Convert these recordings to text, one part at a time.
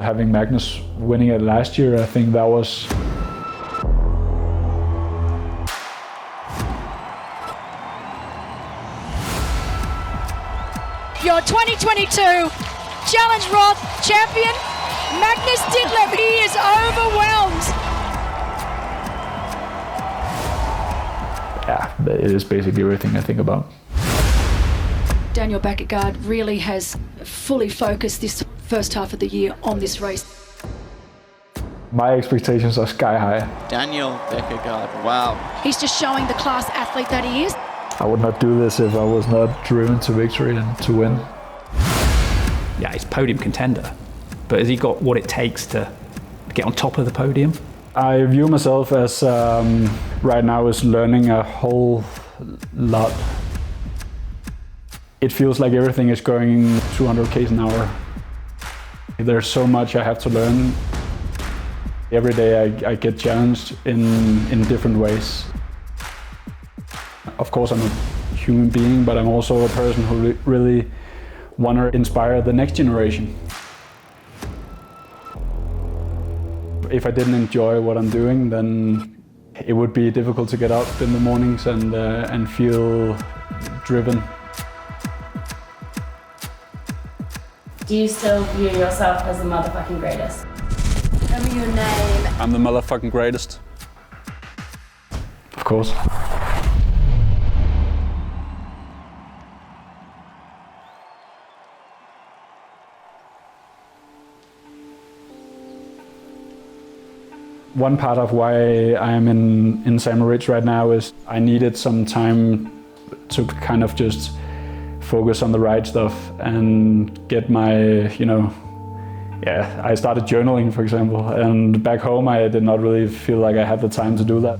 Having Magnus winning it last year, I think that was... Your 2022 Challenge Roth champion, Magnus Ditlev. He is overwhelmed. Yeah, it is basically everything I think about. Daniel Baekkegard really has fully focused this first half of the year on this race. My expectations are sky high. Daniel Baekkegard, wow. He's just showing the class athlete that he is. I would not do this if I was not driven to victory and to win. Yeah, he's podium contender, but has he got what it takes to get on top of the podium? I view myself as right now is learning a whole lot. It feels like everything is going 200 k's an hour. There's so much I have to learn. Every day I get challenged in different ways. Of course I'm a human being, but I'm also a person who really want to inspire the next generation. If I didn't enjoy what I'm doing, then it would be difficult to get up in the mornings and feel driven. Do you still view yourself as the motherfucking greatest? Tell me your name. I'm the motherfucking greatest. Of course. One part of why I'm in St. Moritz right now is I needed some time to kind of just focus on the right stuff and get my, I started journaling, for example, and back home I did not really feel like I had the time to do that.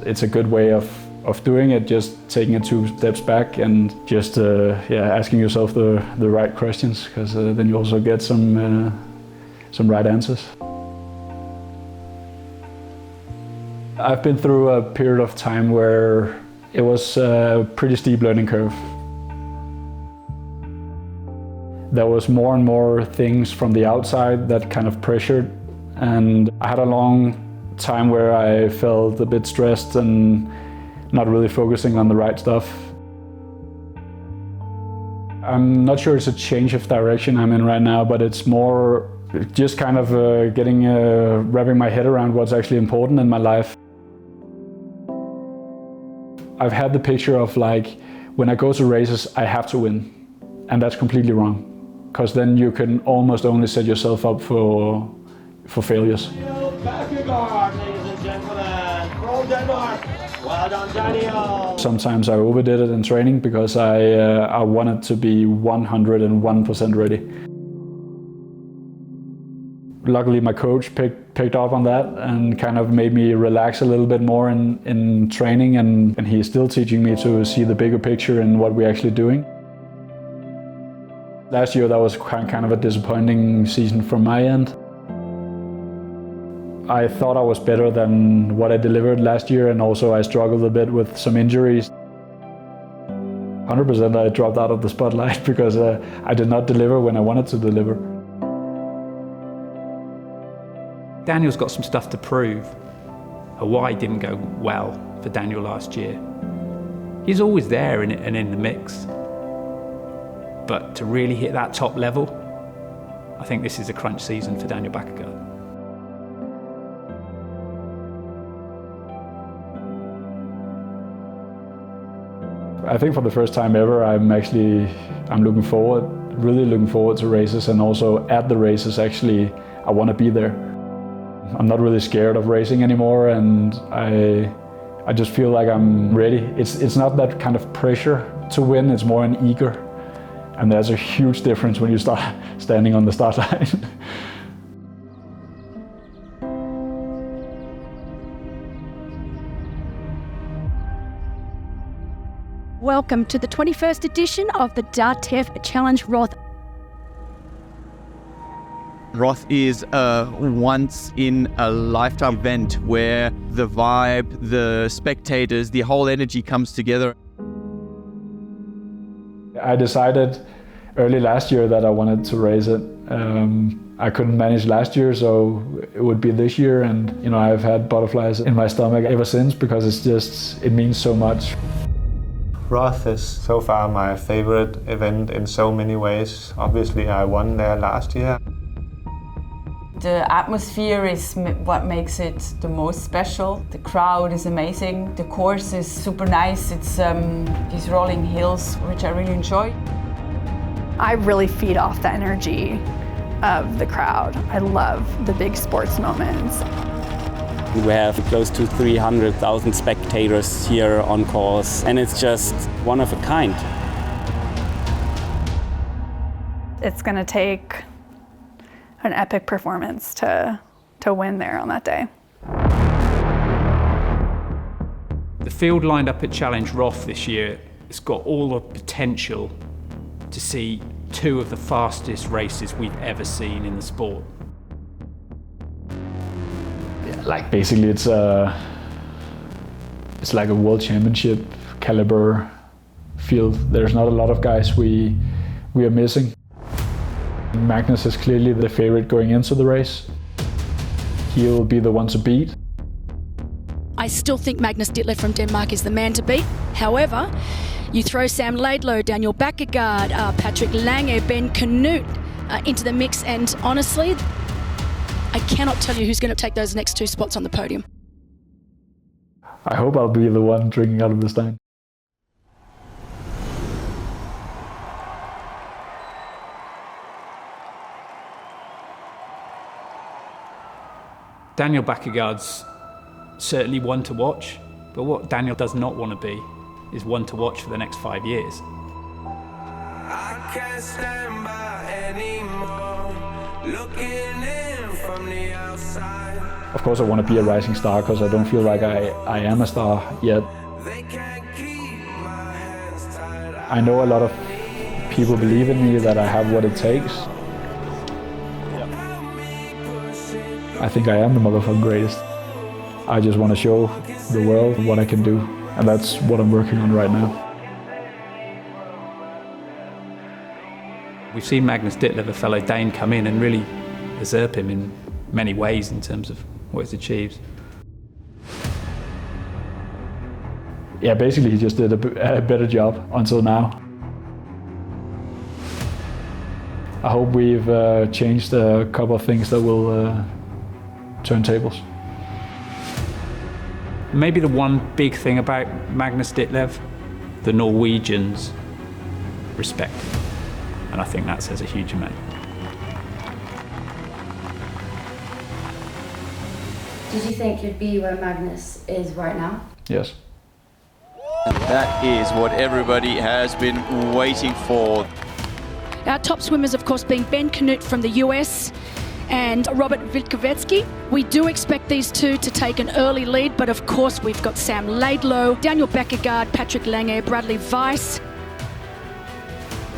It's a good way of doing it, just taking it 2 steps back and just asking yourself the right questions, because then you also get some right answers. I've been through a period of time where it was a pretty steep learning curve. There was more and more things from the outside that kind of pressured, and I had a long time where I felt a bit stressed and not really focusing on the right stuff. I'm not sure it's a change of direction I'm in right now, but it's more just kind of wrapping my head around what's actually important in my life. I've had the picture of like, when I go to races, I have to win. And that's completely wrong. Because then you can almost only set yourself up for failures. Baekkegard, ladies and gentlemen, from Denmark. Well done, Daniel. Sometimes I overdid it in training because I wanted to be 101% ready. Luckily, my coach picked up on that and kind of made me relax a little bit more in training, and he's still teaching me to see the bigger picture in what we're actually doing. Last year, that was kind of a disappointing season from my end. I thought I was better than what I delivered last year, and also I struggled a bit with some injuries. 100% I dropped out of the spotlight because I did not deliver when I wanted to deliver. Daniel's got some stuff to prove. Hawaii didn't go well for Daniel last year. He's always there and in the mix. But to really hit that top level, I think this is a crunch season for Daniel Baekkegard. I think for the first time ever, I'm really looking forward to races, and also at the races actually, I want to be there. I'm not really scared of racing anymore, and I just feel like I'm ready. It's not that kind of pressure to win, it's more an eager. And there's a huge difference when you start standing on the start line. Welcome to the 21st edition of the DATEV Challenge Roth. Roth is a once-in-a-lifetime event where the vibe, the spectators, the whole energy comes together. I decided early last year that I wanted to race it, I couldn't manage last year, so it would be this year, and I've had butterflies in my stomach ever since because it means so much. Roth is so far my favorite event in so many ways. Obviously, I won there last year. The atmosphere is what makes it the most special. The crowd is amazing. The course is super nice. It's these rolling hills, which I really enjoy. I really feed off the energy of the crowd. I love the big sports moments. We have close to 300,000 spectators here on course, and it's just one of a kind. It's going to take an epic performance to win there on that day. The field lined up at Challenge Roth this year has got all the potential to see two of the fastest races we've ever seen in the sport. Like basically it's like a world championship caliber field. There's not a lot of guys we are missing. Magnus is clearly the favorite going into the race. He'll be the one to beat. I still think Magnus Ditlev from Denmark is the man to beat. However, you throw Sam Laidlow, Daniel Baekkegard, Patrick Lange, Ben Knut into the mix, and honestly, I cannot tell you who's going to take those next two spots on the podium. I hope I'll be the one drinking out of the stein. Daniel Baekkegard's certainly one to watch, but what Daniel does not want to be is one to watch for the next 5 years. I can't stand by anymore, looking in from the outside. Of course I want to be a rising star because I don't feel like I am a star yet. They can't keep my hands tied. I know a lot of people believe in me, that I have what it takes. I think I am the motherfucking greatest. I just want to show the world what I can do, and that's what I'm working on right now. We've seen Magnus Ditlev, a fellow Dane, come in and really usurp him in many ways in terms of what he's achieved. Yeah, basically he just did a better job until now. I hope we've changed a couple of things that will turn tables. Maybe the one big thing about Magnus Ditlev, the Norwegians respect him. And I think that says a huge amount. Did you think you'd be where Magnus is right now? Yes. And that is what everybody has been waiting for. Our top swimmers, of course, being Ben Knut from the US and Robert Witkowski. We do expect these two to take an early lead, but of course we've got Sam Laidlow, Daniel Baekkegard, Patrick Lange, Bradley Weiss.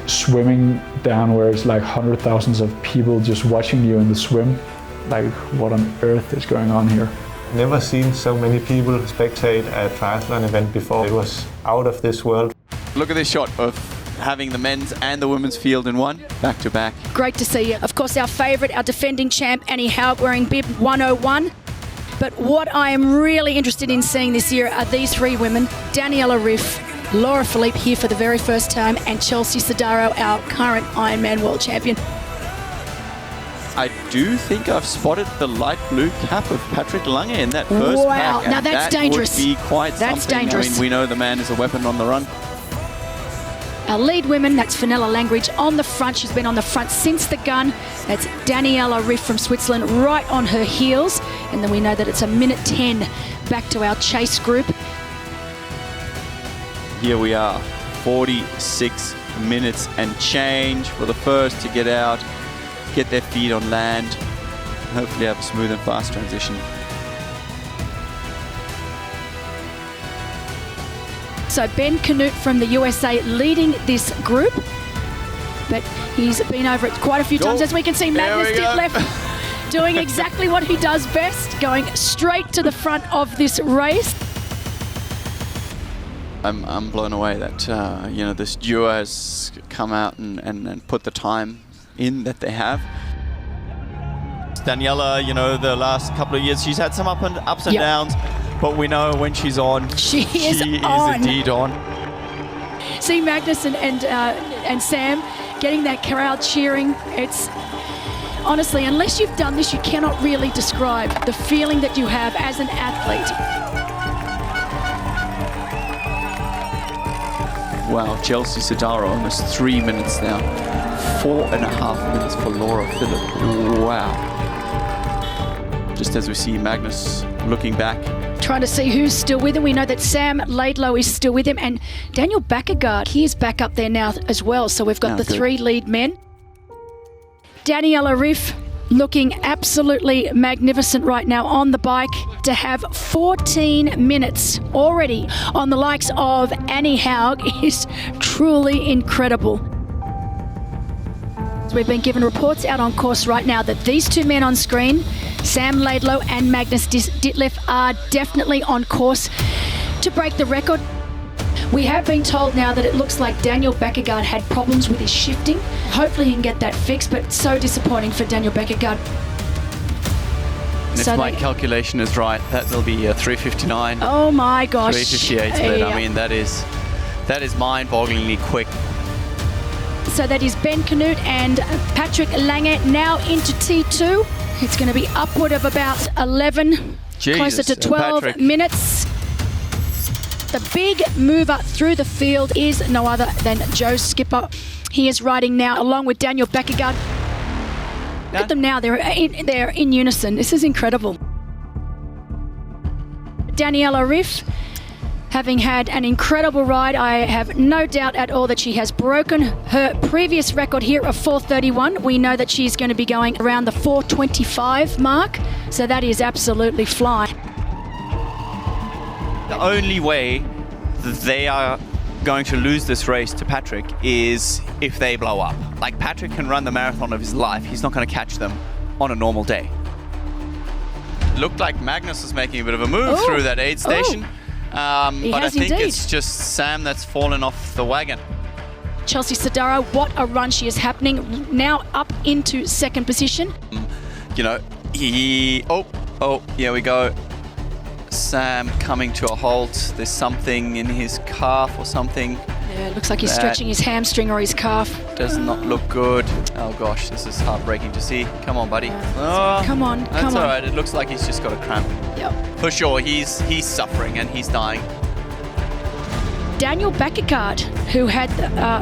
Swimming down where it's like hundreds of thousands of people just watching you in the swim, like what on earth is going on here? Never seen so many people spectate a triathlon event before. It was out of this world. Look at this shot of having the men's and the women's field in one, back to back. Great to see you. Of course, our favourite, our defending champ, Annie Haug, wearing bib 101. But what I am really interested in seeing this year are these three women, Daniela Ryf, Laura Philippe here for the very first time, and Chelsea Sodaro, our current Ironman world champion. I do think I've spotted the light blue cap of Patrick Lange in that first pack. Wow, now that's dangerous. That would be quite That's something. dangerous. I mean, we know the man is a weapon on the run. Our lead women, that's Fenella Langridge on the front. She's been on the front since the gun. That's Daniela Ryf from Switzerland right on her heels. And then we know that it's a minute 10 back to our chase group. Here we are, 46 minutes and change for the first to get out, get their feet on land, and hopefully have a smooth and fast transition. So Ben Knut from the USA leading this group, but he's been over it quite a few times. As we can see, Magnus Ditlev doing exactly what he does best, going straight to the front of this race. I'm blown away that this duo has come out and put the time in that they have. Daniela, you know, the last couple of years, she's had some ups and downs, but we know when she's on, she is indeed on. See Magnus and Sam getting that crowd cheering. It's honestly, unless you've done this, you cannot really describe the feeling that you have as an athlete. Wow, Chelsea Sodaro almost 3 minutes now. 4.5 minutes for Laura Philipp. Wow. Just as we see Magnus looking back. Trying to see who's still with him. We know that Sam Laidlow is still with him, and Daniel Baekkegard, he is back up there now as well. So we've got the three lead men. Daniela Ryf looking absolutely magnificent right now on the bike. To have 14 minutes already on the likes of Annie Haug is truly incredible. We've been given reports out on course right now that these two men on screen, Sam Laidlow and Magnus Ditlev, are definitely on course to break the record. We have been told now that it looks like Daniel Baekkegard had problems with his shifting. Hopefully he can get that fixed, but so disappointing for Daniel Baekkegard. If my calculation is right, that will be a 3:59. Oh my gosh. 3:58 split. I mean, that is mind-bogglingly quick. So that is Ben Canute and Patrick Lange now into T2. It's going to be upward of about 11, closer to 12 minutes. The big mover through the field is no other than Joe Skipper. He is riding now along with Daniel Baekkegard. Look at them now, they're in unison. This is incredible. Daniela Ryf, having had an incredible ride, I have no doubt at all that she has broken her previous record here of 4:31. We know that she's going to be going around the 4:25 mark, so that is absolutely flying. The only way that they are going to lose this race to Patrick is if they blow up. Like, Patrick can run the marathon of his life. He's not going to catch them on a normal day. Looked like Magnus was making a bit of a move through that aid station. But I think it's just Sam that's fallen off the wagon. Chelsea Sodaro, what a run she is happening. Now up into second position. You know, here we go. Sam coming to a halt. There's something in his calf or something. Yeah, it looks like he's stretching his hamstring or his calf. Does not look good. Oh gosh, this is heartbreaking to see. Come on, buddy. Come on, That's all right. It looks like he's just got a cramp. Yep. For sure, he's suffering and he's dying. Daniel Baekkegard, who had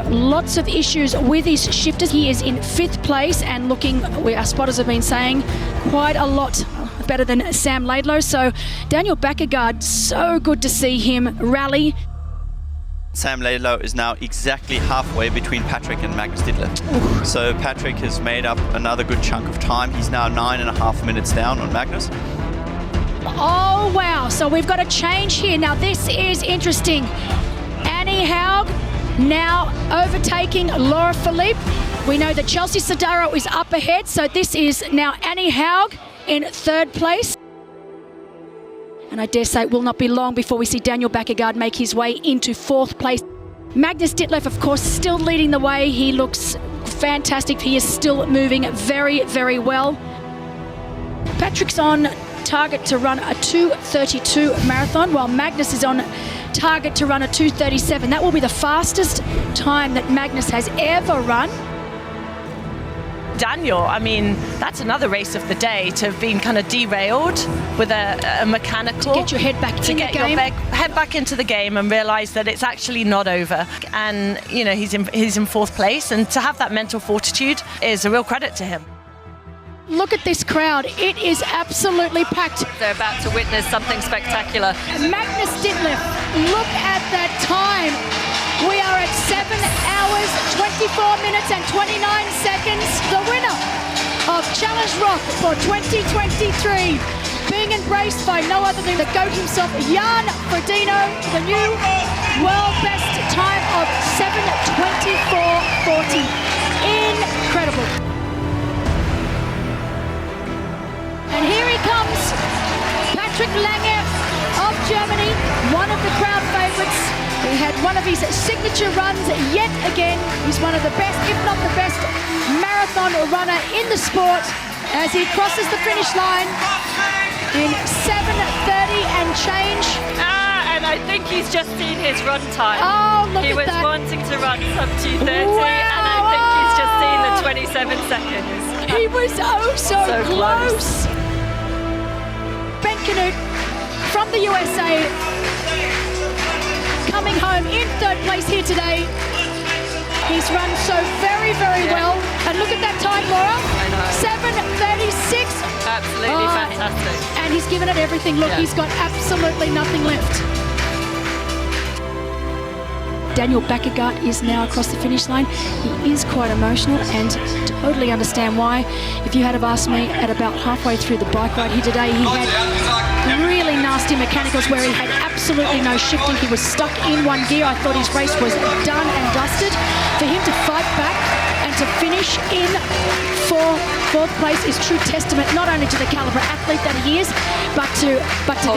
lots of issues with his shifters. He is in 5th place and looking, our spotters have been saying, quite a lot better than Sam Laidlow. So Daniel Baekkegard, so good to see him rally. Sam Laidlow is now exactly halfway between Patrick and Magnus Ditlev. So Patrick has made up another good chunk of time. He's now 9.5 minutes down on Magnus. Oh wow, so we've got a change here. Now this is interesting. Annie Haug now overtaking Laura Philipp. We know that Chelsea Sodaro is up ahead, so this is now Annie Haug in 3rd place. And I dare say it will not be long before we see Daniel Baekkegard make his way into 4th place. Magnus Ditlev, of course, still leading the way. He looks fantastic. He is still moving very, very well. Patrick's on target to run a 2:32 marathon, while Magnus is on target to run a 2:37. That will be the fastest time that Magnus has ever run. Daniel, I mean, that's another race of the day, to have been kind of derailed with a mechanical. To get your head back in the game. To get your head back into the game and realise that it's actually not over. And, you know, he's in 4th place, and to have that mental fortitude is a real credit to him. Look at this crowd. It is absolutely packed. They're about to witness something spectacular. Magnus Ditlev, look at that time. We are at 7 hours, 24 minutes and 29 seconds. The winner of Challenge Roth for 2023, being embraced by no other than the GOAT himself, Jan Frodeno, the new world best time of 7:24.40. Incredible. And here he comes, Patrick Lange of Germany, one of the crowd favourites. He had one of his signature runs yet again. He's one of the best, if not the best, marathon runner in the sport. as he crosses the finish line in 7:30 and change. And I think he's just seen his run time. Oh, look he at was that. wanting to run some 2:30, Wow. and I think he's just seen the 27 seconds. He was so close. Baekkegard from the USA coming home in third place here today. He's run so very well. And look at that time, Laura. I know. 7:36. Absolutely fantastic. And he's given it everything. Look, he's got absolutely nothing left. Daniel Baekkegard is now across the finish line. He is quite emotional and totally understand why. If you had have asked me at about halfway through the bike ride here today, he had really nasty mechanicals where he had absolutely no shifting. He was stuck in one gear. I thought his race was done and dusted. For him to fight back and to finish in fourth place is true testament not only to the caliber athlete that he is, but to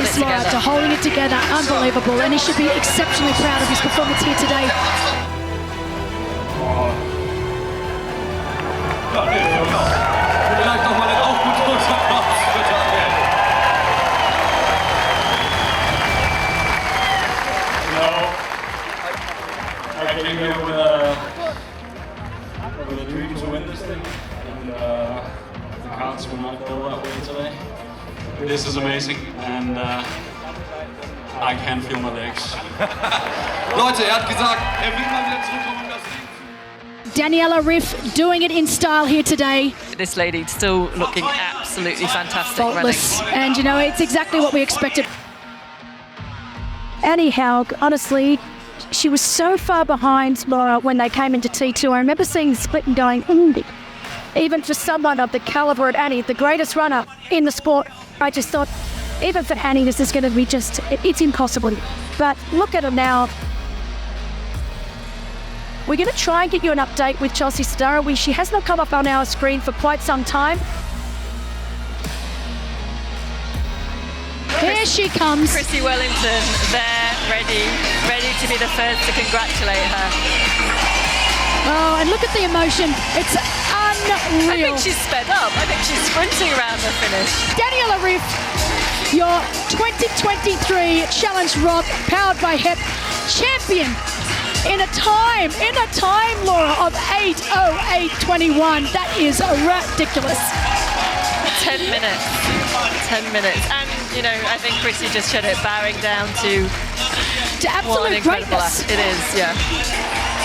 this Laura, to holding it together. Unbelievable, and he should be exceptionally proud of his performance here today. I came here with a dream to win this thing, and the cards will not go that way today. This is amazing, and I can feel my legs. Leute, hat gesagt, will mal wieder zurückkommen. Daniela Riff doing it in style here today. This lady still looking absolutely fantastic. Faultless, running. and you know, it's exactly what we expected. Anyhow, honestly, she was so far behind Laura when they came into T2. I remember seeing the split and going, even for someone of the caliber of Annie, the greatest runner in the sport, I just thought, even for Annie, this is going to be it's impossible. But look at her now. We're going to try and get you an update with Chelsea Sodaro. She has not come up on our screen for quite some time. Here she comes. Chrissy Wellington there, ready to be the first to congratulate her. Oh, and look at the emotion. It's unreal. I think she's sped up. I think she's sprinting around the finish. Daniela Riff, your 2023 Challenge Roth powered by HEP champion in a time, Laura, of 8:08:21. That is ridiculous. 10 minutes. 10 minutes. And, you know, I think Chrissy just showed it, bowing down to what an absolute incredible greatness. It is, yeah.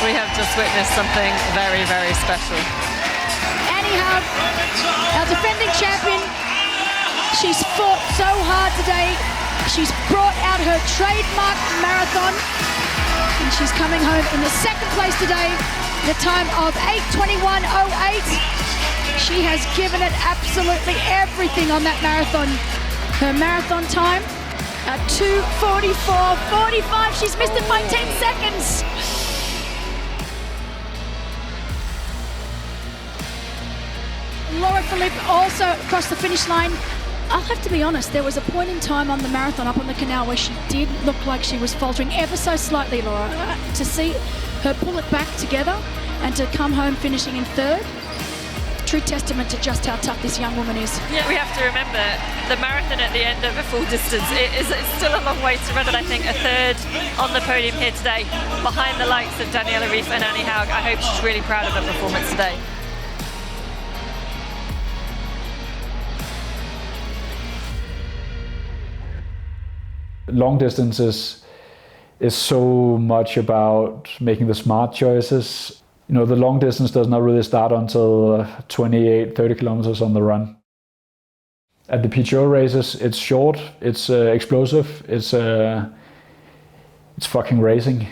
We have just witnessed something very special. Anyhow, our defending champion, she's fought so hard today. She's brought out her trademark marathon, and she's coming home in the second place today, the time of 8:21:08. She has given it absolutely everything on that marathon. Her marathon time at 2:44:45. She's missed it by 10 seconds. Laura Philippe also across the finish line. I'll have to be honest, there was a point in time on the marathon up on the canal where she did look like she was faltering ever so slightly, Laura. To see her pull it back together and to come home finishing in third, true testament to just how tough this young woman is. Yeah, we have to remember the marathon at the end of a full distance. It's still a long way to run, and I think a third on the podium here today, behind the likes of Daniela Rief and Annie Haug. I hope she's really proud of her performance today. Long distances is so much about making the smart choices. You know, the long distance does not really start until 28-30 kilometers on the run. At the PTO races, it's short, it's explosive, it's fucking racing.